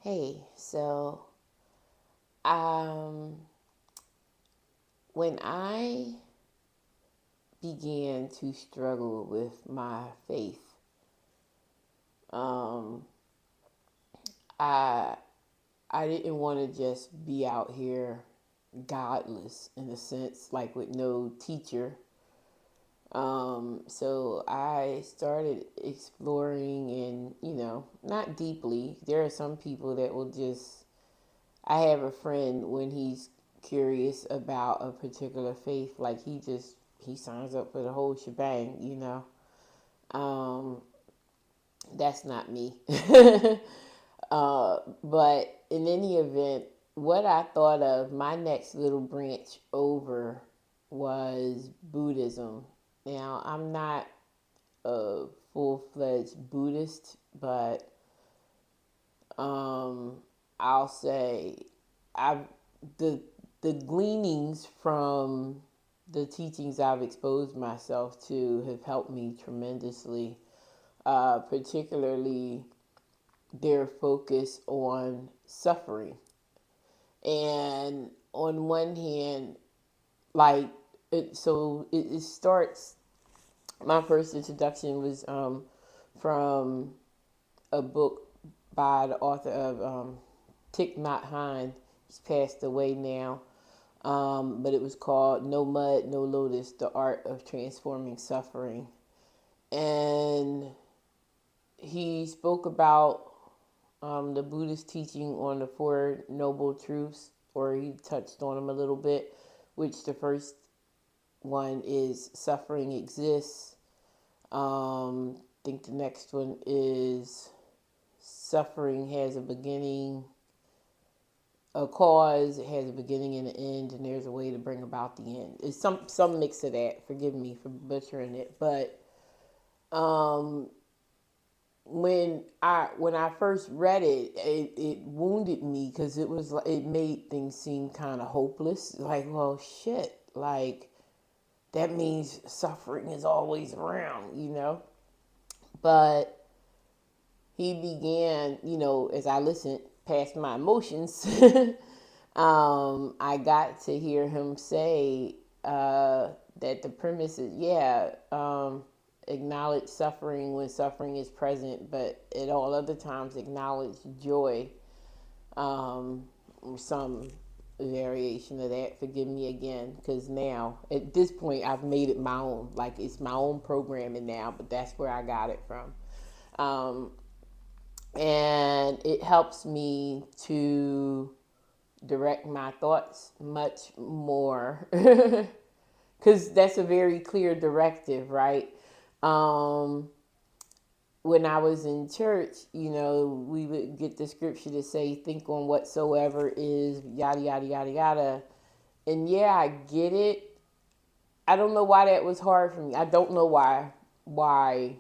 Hey, um, when I began to struggle with my faith, um, I I didn't want to just be out here godless in a sense, like with no teacher. So I started exploring, and not deeply. There are some people that will just. I have a friend when he's curious about a particular faith, like he signs up for the whole shebang. Um, that's not me. But in any event, what I thought of my next little branch over was Buddhism. Now, I'm not a full fledged Buddhist, but um, I'll say I've the the gleanings from the teachings I've exposed myself to have helped me tremendously, particularly their focus on suffering. And on one hand, like it starts. My first introduction was from a book by the author of Thich Nhat Hanh. He's passed away now, but it was called No Mud, No Lotus: The Art of Transforming Suffering. And he spoke about the Buddhist teaching on the Four Noble Truths, or he touched on them a little bit, which the first one is suffering exists. I think the next one is suffering has a beginning, a cause, it has a beginning and an end, and there's a way to bring about the end. It's some mix of that. Forgive me for butchering it, but um, when I first read it, it wounded me because it made things seem kind of hopeless. Like, well, shit, like that means suffering is always around. But he began, as I listened past my emotions, I got to hear him say that the premise is, yeah, acknowledge suffering when suffering is present, but at all other times acknowledge joy. Um, some variation of that. Forgive me again, because now at this point I've made it my own. Like it's my own programming now, but that's where I got it from. Um, and it helps me to direct my thoughts much more because that's a very clear directive, right? um, when I was in church, we would get the scripture to say, think on whatsoever is yada yada yada yada. And yeah, I get it. I don't know why that was hard for me. I don't know why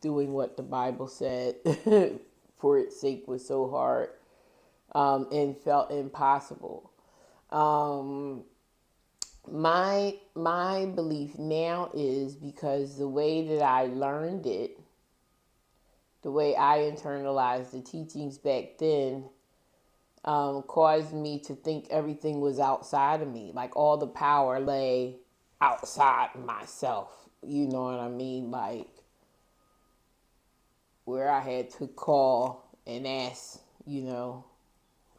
doing what the Bible said for its sake was so hard, and felt impossible. Um, my belief now is because the way that I learned it, the way I internalized the teachings back then, caused me to think everything was outside of me. Like all the power lay outside myself. You know what I mean? Like where I had to call and ask,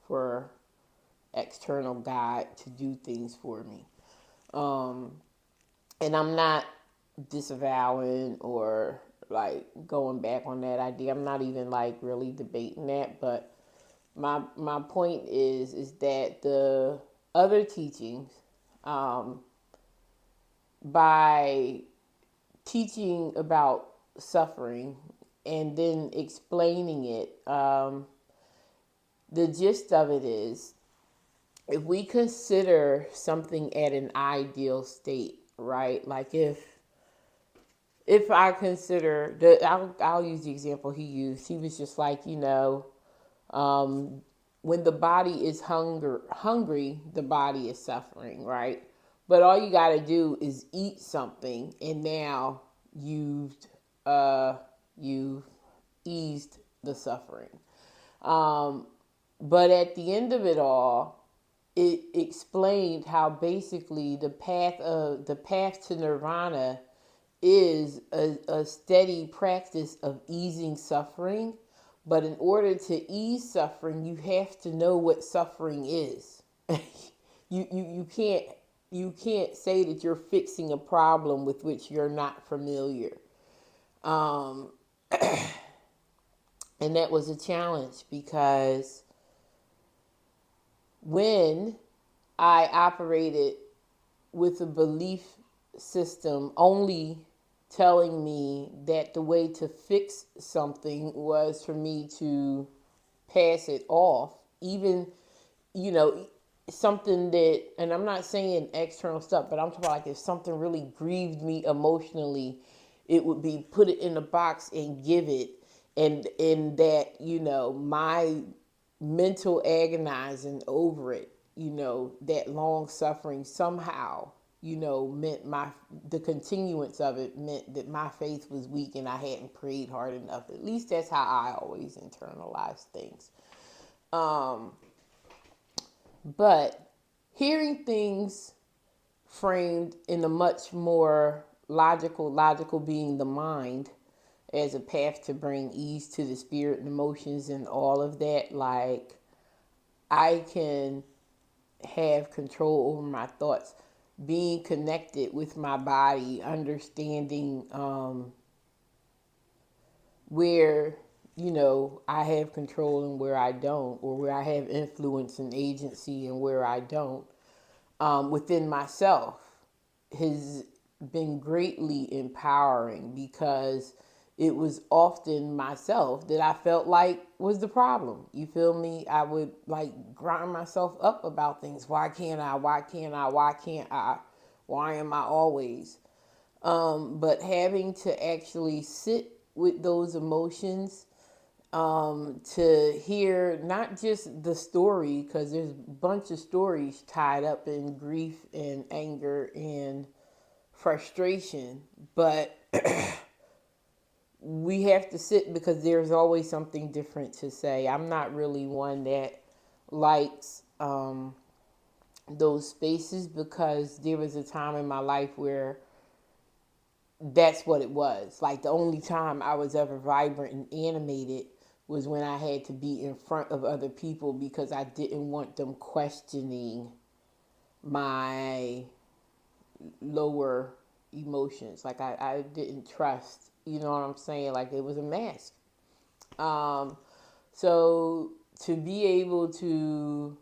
for external God to do things for me. Um, and I'm not disavowing or like going back on that idea. I'm not even like really debating that, but my point is that the other teachings, um, by teaching about suffering and then explaining it, the gist of it is if we consider something at an ideal state, right? Like if I consider I'll use the example he used. He was just like, um, when the body is hungry, the body is suffering, right? But all you got to do is eat something, and now you've uh, you've eased the suffering. Um, but at the end of it all, it explained how basically the path to nirvana is a steady practice of easing suffering. But in order to ease suffering, you have to know what suffering is. You can't say that you're fixing a problem with which you're not familiar. Um, and that was a challenge because when I operated with a belief system only telling me that the way to fix something was for me to pass it off, even, you know, something that, and I'm not saying external stuff, but I'm talking about like if something really grieved me emotionally, it would be put it in a box and give it. And that, my mental agonizing over it, that long suffering somehow, meant the continuance of it meant that my faith was weak and I hadn't prayed hard enough. At least that's how I always internalize things. Um, but hearing things framed in a much more logical being the mind, as a path to bring ease to the spirit and emotions and all of that, like I can have control over my thoughts, being connected with my body, understanding where, I have control and where I don't, or where I have influence and agency and where I don't, within myself, has been greatly empowering, because it was often myself that I felt like was the problem. You feel me? I would like grind myself up about things. Why can't I? Why can't I? Why can't I? Why am I always? But having to actually sit with those emotions, to hear not just the story, because there's a bunch of stories tied up in grief and anger and frustration, but we have to sit because there's always something different to say. I'm not really one that likes those spaces, because there was a time in my life where that's what it was. Like the only time I was ever vibrant and animated was when I had to be in front of other people, because I didn't want them questioning my lower emotions. Like I didn't trust, you know what I'm saying? Like it was a mask. Um, so to be able to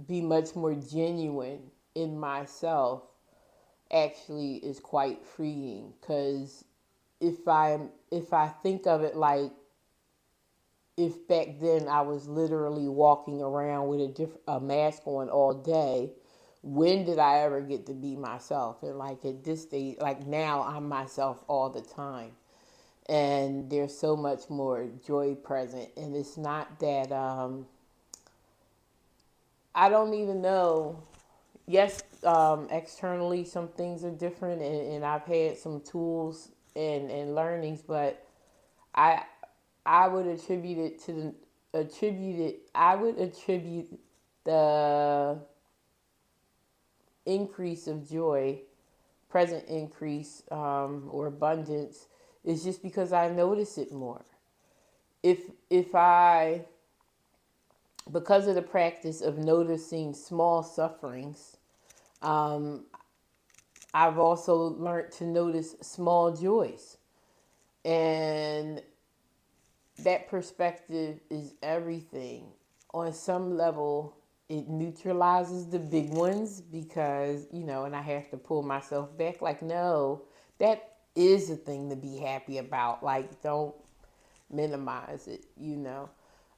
be much more genuine in myself actually is quite freeing, because if I think of it like, if back then I was literally walking around with a mask on all day, when did I ever get to be myself? And like at this stage, like now, I'm myself all the time, and there's so much more joy present. And it's not that I don't even know. Yes, externally some things are different, and I've had some tools and learnings, but I I would attribute it to the attribute it. I would attribute the increase of joy, present increase, or abundance, is just because I notice it more. If I, because of the practice of noticing small sufferings, um, I've also learned to notice small joys, and that perspective is everything. On some level, it neutralizes the big ones, because, and I have to pull myself back. Like, no, that is a thing to be happy about. Like, don't minimize it.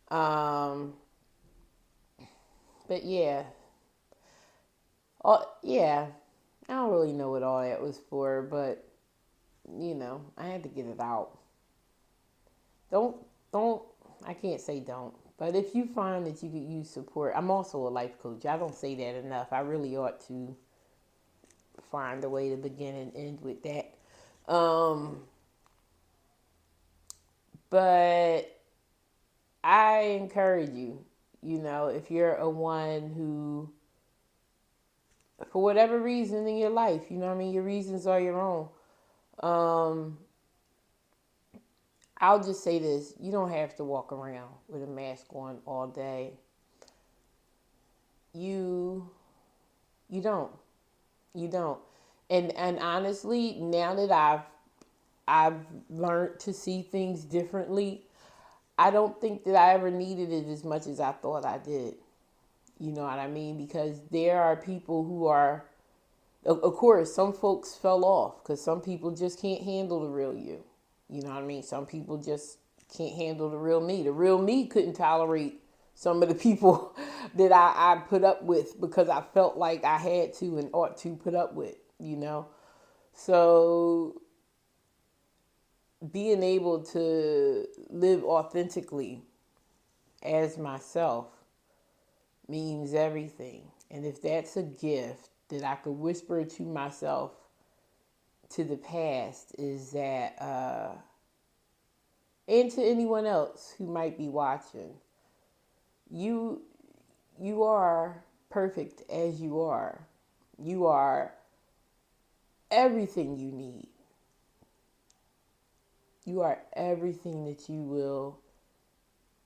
Um, but yeah, yeah, I don't really know what all that was for, but, I had to get it out. Don't don't I can't say don't. But if you find that you could use support, I'm also a life coach. I don't say that enough. I really ought to find a way to begin and end with that. Um, but I encourage you, if you're a one who, for whatever reason in your life, your reasons are your own. Um, I'll just say this: you don't have to walk around with a mask on all day. You you don't. You don't. And honestly, now that I've learned to see things differently, I don't think that I ever needed it as much as I thought I did. You know what I mean? Because there are people who are, of course, some folks fell off because some people just can't handle the real you. You know what I mean? Some people just can't handle the real me. The real me couldn't tolerate some of the people that I put up with because I felt like I had to and ought to put up with. So being able to live authentically as myself means everything. And if that's a gift that I could whisper to myself to the past, is that, and to anyone else who might be watching, you you are perfect as you are. You are everything you need. You are everything that you will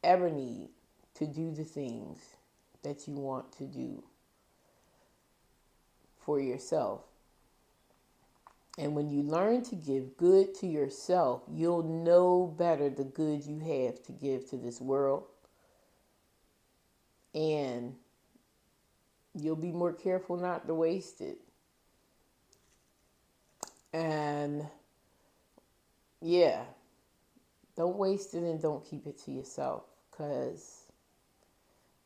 ever need to do the things that you want to do for yourself. And when you learn to give good to yourself, you'll know better the good you have to give to this world. And you'll be more careful not to waste it. And yeah, don't waste it and don't keep it to yourself.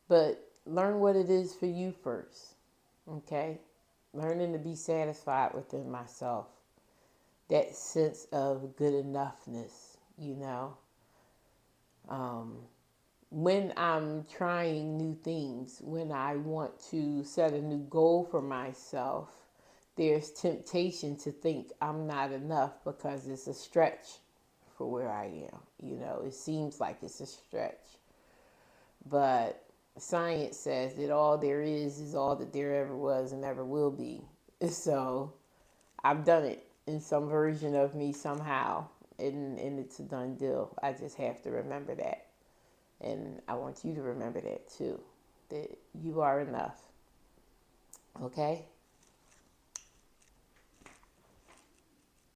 But learn what it is for you first. Okay? Learning to be satisfied within myself. That sense of good enoughness. Um, when I'm trying new things, when I want to set a new goal for myself, there's temptation to think I'm not enough because it's a stretch for where I am. It seems like it's a stretch. But science says that all there is all that there ever was and ever will be. So I've done it in some version of me somehow, and it's a done deal. I just have to remember that. And I want you to remember that too, that you are enough. Okay?